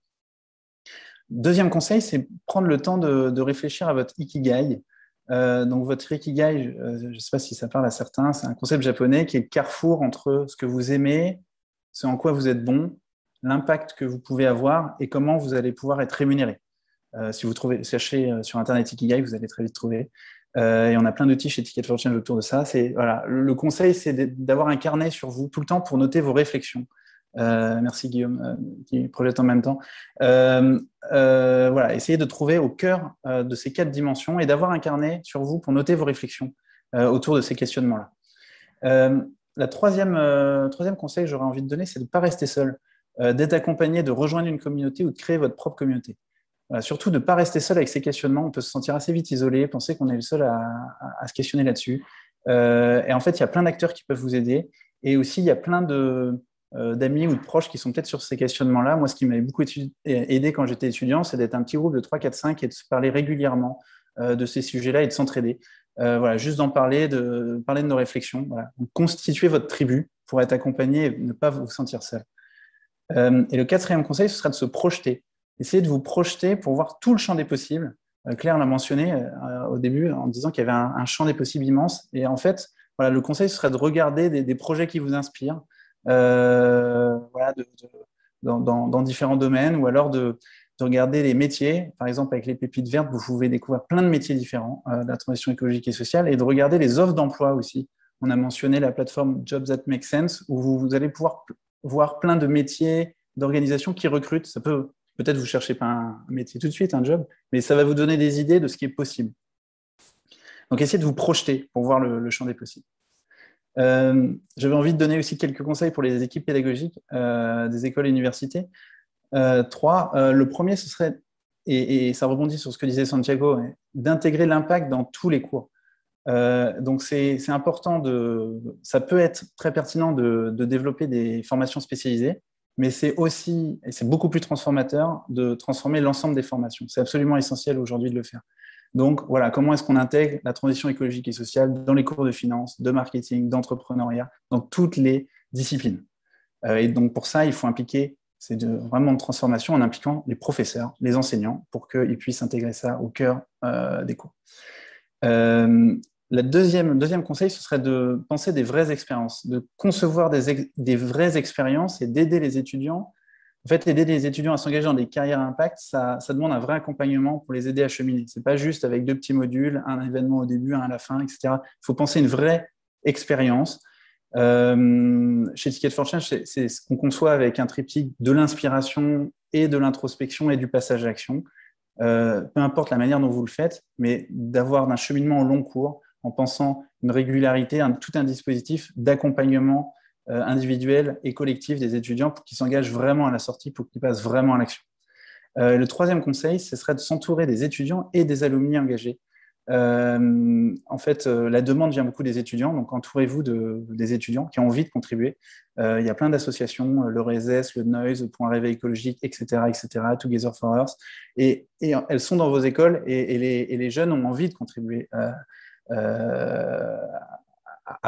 Deuxième conseil, c'est prendre le temps de réfléchir à votre ikigai. Donc votre ikigai, je ne sais pas si ça parle à certains, c'est un concept japonais qui est le carrefour entre ce que vous aimez, ce en quoi vous êtes bon, l'impact que vous pouvez avoir et comment vous allez pouvoir être rémunéré. Si vous cherchez sur Internet ikigai, vous allez très vite trouver. Et on a plein d'outils chez Ticket for Change autour de ça. Voilà, le conseil, c'est d'avoir un carnet sur vous tout le temps pour noter vos réflexions. Merci Guillaume qui projette en même temps. Voilà, essayez de trouver au cœur de ces 4 dimensions et d'avoir un carnet sur vous pour noter vos réflexions autour de ces questionnements-là. Le troisième conseil que j'aurais envie de donner, c'est de ne pas rester seul, d'être accompagné, de rejoindre une communauté ou de créer votre propre communauté. Voilà, surtout de ne pas rester seul avec ces questionnements. On peut se sentir assez vite isolé, penser qu'on est le seul à se questionner là-dessus. Et en fait, il y a plein d'acteurs qui peuvent vous aider. Et aussi, il y a plein d'amis ou de proches qui sont peut-être sur ces questionnements-là. Moi, ce qui m'avait beaucoup aidé quand j'étais étudiant, c'est d'être un petit groupe de 3, 4, 5 et de se parler régulièrement de ces sujets-là et de s'entraider. Voilà, juste d'en parler, de nos réflexions. Voilà. Donc, constituez votre tribu pour être accompagné et ne pas vous sentir seul. Et le 4e conseil, ce serait de se projeter. Essayez de vous projeter pour voir tout le champ des possibles. Claire l'a mentionné au début en disant qu'il y avait un champ des possibles immense. Et en fait, voilà, le conseil, ce serait de regarder des projets qui vous inspirent, voilà, dans différents domaines, ou alors de regarder les métiers. Par exemple, avec les pépites vertes, vous pouvez découvrir plein de métiers différents de la transition écologique et sociale, et de regarder les offres d'emploi aussi. On a mentionné la plateforme Jobs That Make Sense, où vous allez pouvoir voir plein de métiers, d'organisations qui recrutent. Ça peut-être vous ne cherchez pas un métier tout de suite, un job, mais ça va vous donner des idées de ce qui est possible. Donc, essayez de vous projeter pour voir le champ des possibles. J'avais envie de donner aussi quelques conseils pour les équipes pédagogiques des écoles et universités. 3. Le premier, ce serait, et ça rebondit sur ce que disait Santiago, d'intégrer l'impact dans tous les cours. Donc, c'est important, ça peut être très pertinent de développer des formations spécialisées, mais c'est aussi, et c'est beaucoup plus transformateur, de transformer l'ensemble des formations. C'est absolument essentiel aujourd'hui de le faire. Donc, voilà, comment est-ce qu'on intègre la transition écologique et sociale dans les cours de finance, de marketing, d'entrepreneuriat, dans toutes les disciplines. Et donc, pour ça, il faut impliquer, c'est vraiment de transformation en impliquant les professeurs, les enseignants, pour qu'ils puissent intégrer ça au cœur des cours. Le deuxième conseil, ce serait de penser des vraies expériences, de concevoir des vraies expériences et d'aider les étudiants. En fait, aider les étudiants à s'engager dans des carrières à impact, ça demande un vrai accompagnement pour les aider à cheminer. Ce n'est pas juste avec 2 petits modules, un événement au début, un à la fin, etc. Il faut penser une vraie expérience Chez Ticket for Change, c'est ce qu'on conçoit avec un triptyque de l'inspiration et de l'introspection et du passage à l'action. Peu importe la manière dont vous le faites, mais d'avoir un cheminement au long cours en pensant une régularité, tout un dispositif d'accompagnement individuel et collectif des étudiants pour qu'ils s'engagent vraiment à la sortie, pour qu'ils passent vraiment à l'action. Le troisième conseil, ce serait de s'entourer des étudiants et des alumni engagés. En fait, la demande vient beaucoup des étudiants, donc entourez-vous des étudiants qui ont envie de contribuer. Il y a plein d'associations, le RESES, le Noise, le Point Réveil écologique, etc., Together for Earth, et elles sont dans vos écoles et les jeunes ont envie de contribuer à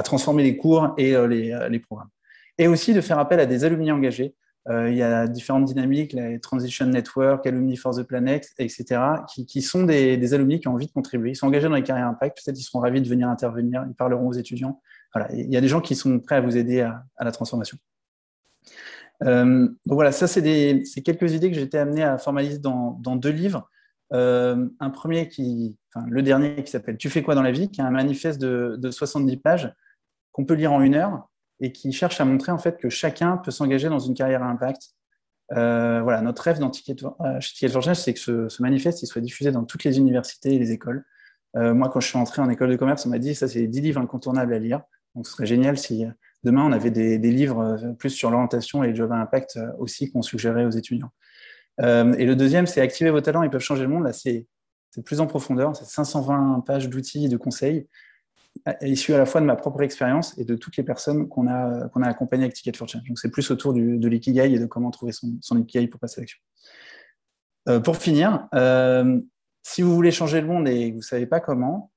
transformer les cours et les programmes. Et aussi de faire appel à des alumni engagés. Il y a différentes dynamiques, les Transition Network, Alumni for the Planet, etc., qui sont des alumni qui ont envie de contribuer. Ils sont engagés dans les carrières impact, peut-être ils seront ravis de venir intervenir, ils parleront aux étudiants. Voilà, il y a des gens qui sont prêts à vous aider à la transformation. Donc voilà, ça c'est quelques idées que j'ai été amené à formaliser dans 2 livres. Un premier, le dernier qui s'appelle « Tu fais quoi dans la vie ?», qui est un manifeste de 70 pages qu'on peut lire en 1 heure, et qui cherche à montrer en fait que chacun peut s'engager dans une carrière à impact. Voilà, notre rêve chez Ticket for Change, c'est que ce manifeste il soit diffusé dans toutes les universités et les écoles. Moi, quand je suis entré en école de commerce, on m'a dit ça, c'est les 10 livres incontournables à lire. Donc, ce serait génial si demain, on avait des livres plus sur l'orientation et le job à impact aussi qu'on suggérait aux étudiants. Et le deuxième, c'est Activer vos talents, ils peuvent changer le monde. Là, c'est plus en profondeur, c'est 520 pages d'outils et de conseils, issu à la fois de ma propre expérience et de toutes les personnes qu'on a accompagnées avec Ticket for Change. Donc, c'est plus autour de l'ikigai et de comment trouver son ikigai pour passer à l'action. Pour finir, si vous voulez changer le monde et que vous ne savez pas comment,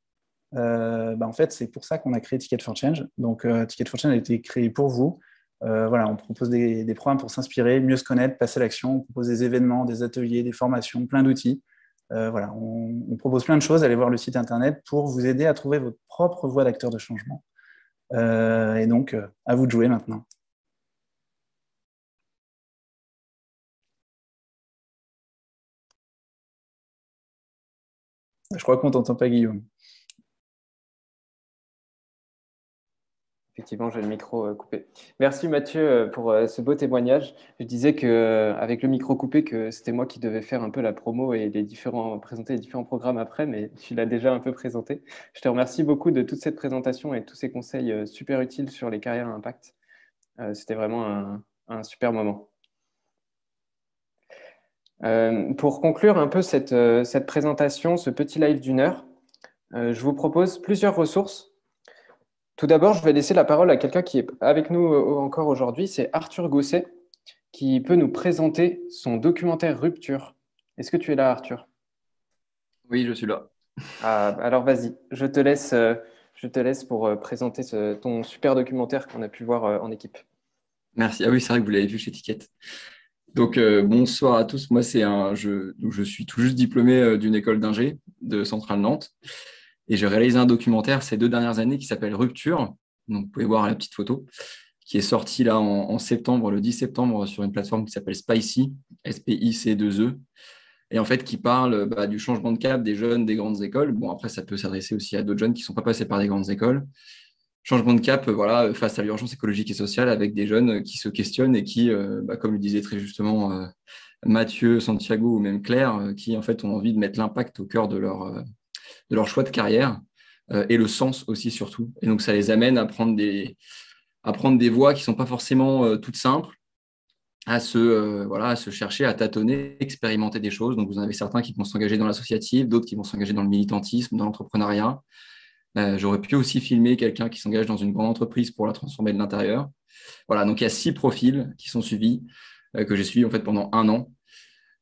en fait, c'est pour ça qu'on a créé Ticket for Change. Donc, Ticket for Change a été créé pour vous. Voilà, on propose des programmes pour s'inspirer, mieux se connaître, passer à l'action. On propose des événements, des ateliers, des formations, plein d'outils. Voilà, on propose plein de choses. Allez voir le site internet pour vous aider à trouver votre propre voie d'acteur de changement. Et donc, à vous de jouer maintenant. Je crois qu'on ne t'entend pas, Guillaume. Effectivement, j'ai le micro coupé. Merci Mathieu pour ce beau témoignage. Je disais qu'avec le micro coupé, que c'était moi qui devais faire un peu la promo et présenter les différents programmes après, mais tu l'as déjà un peu présenté. Je te remercie beaucoup de toute cette présentation et tous ces conseils super utiles sur les carrières à impact. C'était vraiment un super moment. Pour conclure un peu cette présentation, ce petit live d'1 heure, je vous propose plusieurs ressources. Tout d'abord, je vais laisser la parole à quelqu'un qui est avec nous encore aujourd'hui, c'est Arthur Gosset, qui peut nous présenter son documentaire Rupture. Est-ce que tu es là, Arthur? Oui, je suis là. Alors vas-y, je te laisse pour présenter ton super documentaire qu'on a pu voir en équipe. Merci. Ah oui, c'est vrai que vous l'avez vu chez Ticket. Donc, bonsoir à tous. Moi, je suis tout juste diplômé d'une école d'ingé de Centrale Nantes. Et j'ai réalisé un documentaire ces 2 dernières années qui s'appelle Rupture. Donc, vous pouvez voir la petite photo, qui est sortie là en septembre, le 10 septembre, sur une plateforme qui s'appelle Spicy, SPIC2E. Et en fait, qui parle du changement de cap des jeunes des grandes écoles. Bon, après, ça peut s'adresser aussi à d'autres jeunes qui ne sont pas passés par des grandes écoles. Changement de cap face à l'urgence écologique et sociale avec des jeunes qui se questionnent et qui, comme le disait très justement Mathieu, Santiago ou même Claire, qui en fait ont envie de mettre l'impact au cœur de leur choix de carrière et le sens aussi surtout. Et donc, ça les amène à prendre des voies qui ne sont pas forcément toutes simples, à se chercher, à tâtonner, expérimenter des choses. Donc, vous en avez certains qui vont s'engager dans l'associatif, d'autres qui vont s'engager dans le militantisme, dans l'entrepreneuriat. J'aurais pu aussi filmer quelqu'un qui s'engage dans une grande entreprise pour la transformer de l'intérieur. Voilà, donc il y a 6 profils qui sont suivis, que j'ai suivis en fait pendant 1 an,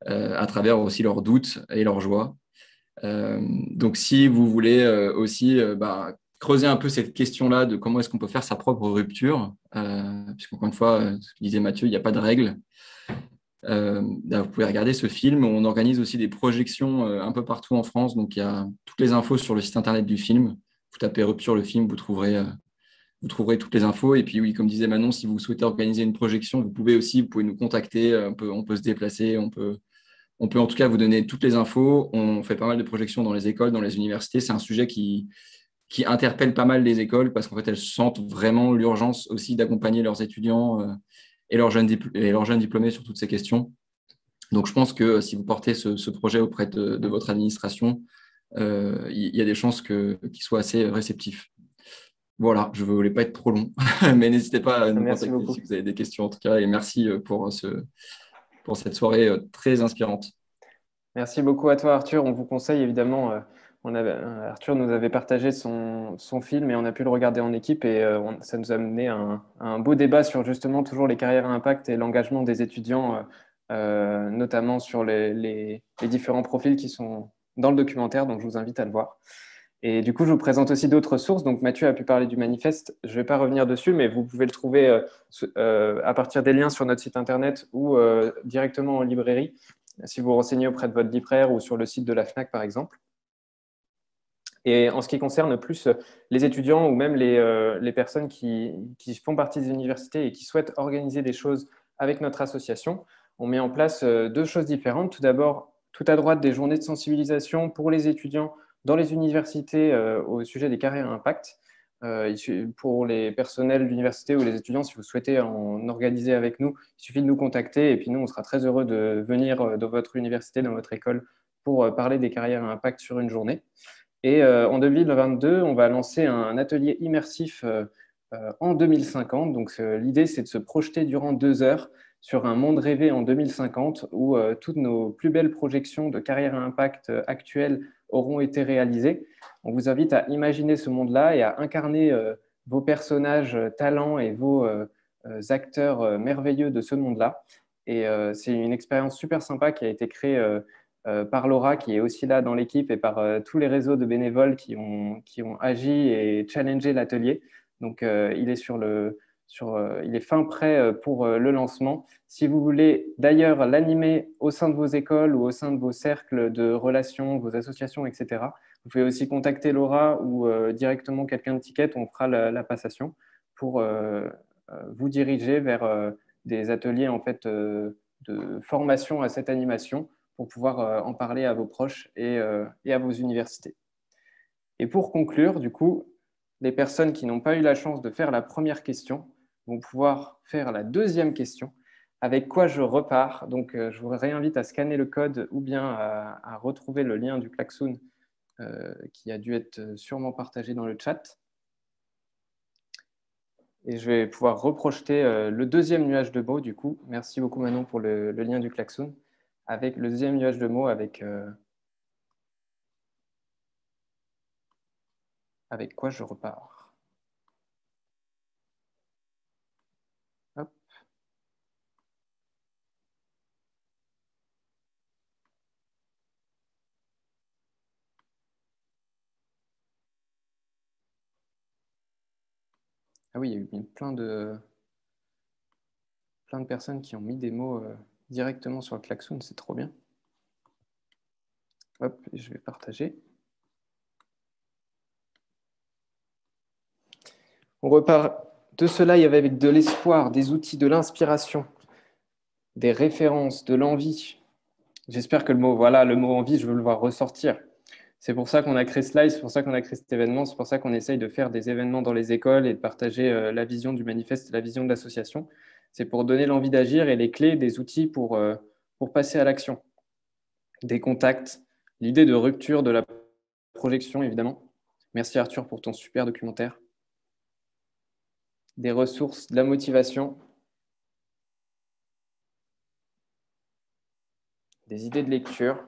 à travers aussi leurs doutes et leurs joies. Donc, si vous voulez aussi creuser un peu cette question-là de comment est-ce qu'on peut faire sa propre rupture, puisqu'encore une fois, ce que disait Mathieu, il n'y a pas de règle. Vous pouvez regarder ce film. On organise aussi des projections un peu partout en France. Donc, il y a toutes les infos sur le site internet du film. Vous tapez Rupture le film, vous trouverez toutes les infos. Et puis oui, comme disait Manon, si vous souhaitez organiser une projection, vous pouvez nous contacter. On peut se déplacer, on peut en tout cas vous donner toutes les infos. On fait pas mal de projections dans les écoles, dans les universités. C'est un sujet qui qui interpelle pas mal les écoles parce qu'en fait, elles sentent vraiment l'urgence aussi d'accompagner leurs étudiants et leurs jeunes diplômés sur toutes ces questions. Donc, je pense que si vous portez ce projet auprès de votre administration, il y a des chances qu'ils soient assez réceptifs. Voilà, je ne voulais pas être trop long, mais n'hésitez pas à nous contacter si vous avez des questions en tout cas. Et merci pour cette soirée très inspirante. Merci beaucoup à toi, Arthur. On vous conseille évidemment, Arthur nous avait partagé son film et on a pu le regarder en équipe et ça nous a mené à un beau débat sur justement toujours les carrières à impact et l'engagement des étudiants, notamment sur les différents profils qui sont dans le documentaire, donc je vous invite à le voir. Et du coup, je vous présente aussi d'autres sources. Donc, Mathieu a pu parler du manifeste. Je ne vais pas revenir dessus, mais vous pouvez le trouver à partir des liens sur notre site internet ou directement en librairie, si vous vous renseignez auprès de votre libraire ou sur le site de la FNAC, par exemple. Et en ce qui concerne plus les étudiants ou même les personnes qui font partie des universités et qui souhaitent organiser des choses avec notre association, on met en place deux choses différentes. Tout d'abord, tout à droite, des journées de sensibilisation pour les étudiants dans les universités au sujet des carrières à impact. Pour les personnels d'université ou les étudiants, si vous souhaitez en organiser avec nous, il suffit de nous contacter et puis nous, on sera très heureux de venir dans votre université, dans votre école pour parler des carrières à impact sur une journée. Et en 2022, on va lancer un atelier immersif en 2050. Donc, l'idée, c'est de se projeter durant 2 heures sur un monde rêvé en 2050 où toutes nos plus belles projections de carrières à impact actuelles auront été réalisées. On vous invite à imaginer ce monde-là et à incarner vos personnages talents et vos acteurs merveilleux de ce monde-là. Et c'est une expérience super sympa qui a été créée par Laura, qui est aussi là dans l'équipe, et par tous les réseaux de bénévoles qui ont agi et challengé l'atelier. Donc, il est fin prêt pour le lancement. Si vous voulez d'ailleurs l'animer au sein de vos écoles ou au sein de vos cercles de relations, vos associations, etc., vous pouvez aussi contacter Laura ou directement quelqu'un de Ticket. On fera la passation pour vous diriger vers des ateliers en fait, de formation à cette animation pour pouvoir en parler à vos proches et à vos universités. Et pour conclure, du coup, les personnes qui n'ont pas eu la chance de faire la première question vont pouvoir faire la deuxième question. Avec quoi je repars? Donc, je vous réinvite à scanner le code ou bien à retrouver le lien du klaxon qui a dû être sûrement partagé dans le chat. Et je vais pouvoir reprojeter le deuxième nuage de mots, du coup. Merci beaucoup, Manon, pour le lien du klaxon. Avec le deuxième nuage de mots, avec quoi je repars. Hop. Ah oui, il y a eu plein de personnes qui ont mis des mots directement sur le klaxon, c'est trop bien. Hop, je vais partager. On repart de ce live avec de l'espoir, des outils, de l'inspiration, des références, de l'envie. J'espère que le mot envie, je veux le voir ressortir. C'est pour ça qu'on a créé ce live, c'est pour ça qu'on a créé cet événement, c'est pour ça qu'on essaye de faire des événements dans les écoles et de partager la vision du manifeste, la vision de l'association. C'est pour donner l'envie d'agir et les clés, des outils pour passer à l'action. Des contacts, l'idée de rupture de la projection, évidemment. Merci Arthur pour ton super documentaire. Des ressources, de la motivation, des idées de lecture.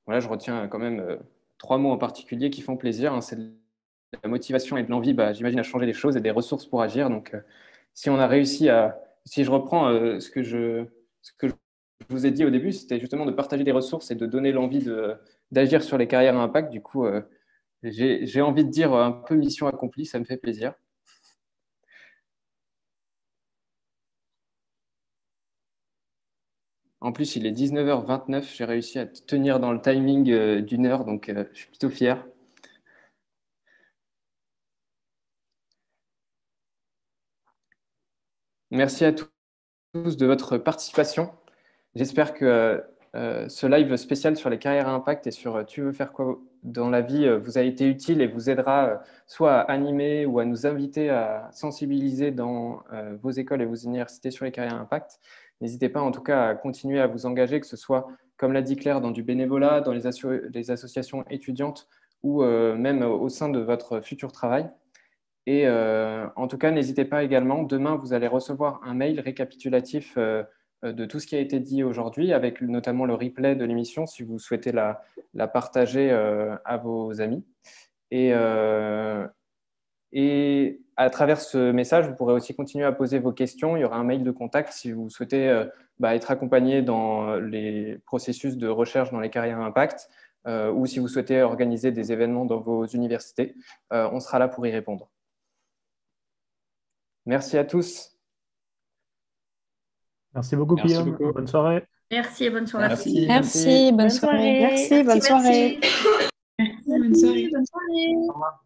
Voilà, je retiens quand même 3 mots en particulier qui font plaisir. Hein, c'est la motivation et de l'envie, j'imagine, à changer les choses et des ressources pour agir. Donc, si on a réussi à... Si je reprends ce que je vous ai dit au début, c'était justement de partager des ressources et de donner l'envie d'agir sur les carrières à impact. Du coup, j'ai envie de dire un peu mission accomplie, ça me fait plaisir. En plus, il est 19h29, j'ai réussi à tenir dans le timing d'1 heure, donc je suis plutôt fier. Merci à tous de votre participation. J'espère que ce live spécial sur les carrières à impact et sur tu veux faire quoi dans la vie vous a été utile et vous aidera soit à animer ou à nous inviter à sensibiliser dans vos écoles et vos universités sur les carrières à impact. N'hésitez pas en tout cas à continuer à vous engager, que ce soit, comme l'a dit Claire, dans du bénévolat, dans les associations étudiantes ou même au sein de votre futur travail. Et en tout cas, n'hésitez pas également, demain, vous allez recevoir un mail récapitulatif de tout ce qui a été dit aujourd'hui, avec notamment le replay de l'émission, si vous souhaitez la partager à vos amis. Et à travers ce message, vous pourrez aussi continuer à poser vos questions. Il y aura un mail de contact si vous souhaitez être accompagné dans les processus de recherche dans les carrières à impact ou si vous souhaitez organiser des événements dans vos universités. On sera là pour y répondre. Merci à tous. Merci beaucoup, Guillaume. Bonne soirée. Merci et bonne soirée. Merci, bonne soirée. Merci, bonne soirée. Merci, bonne soirée. Au revoir.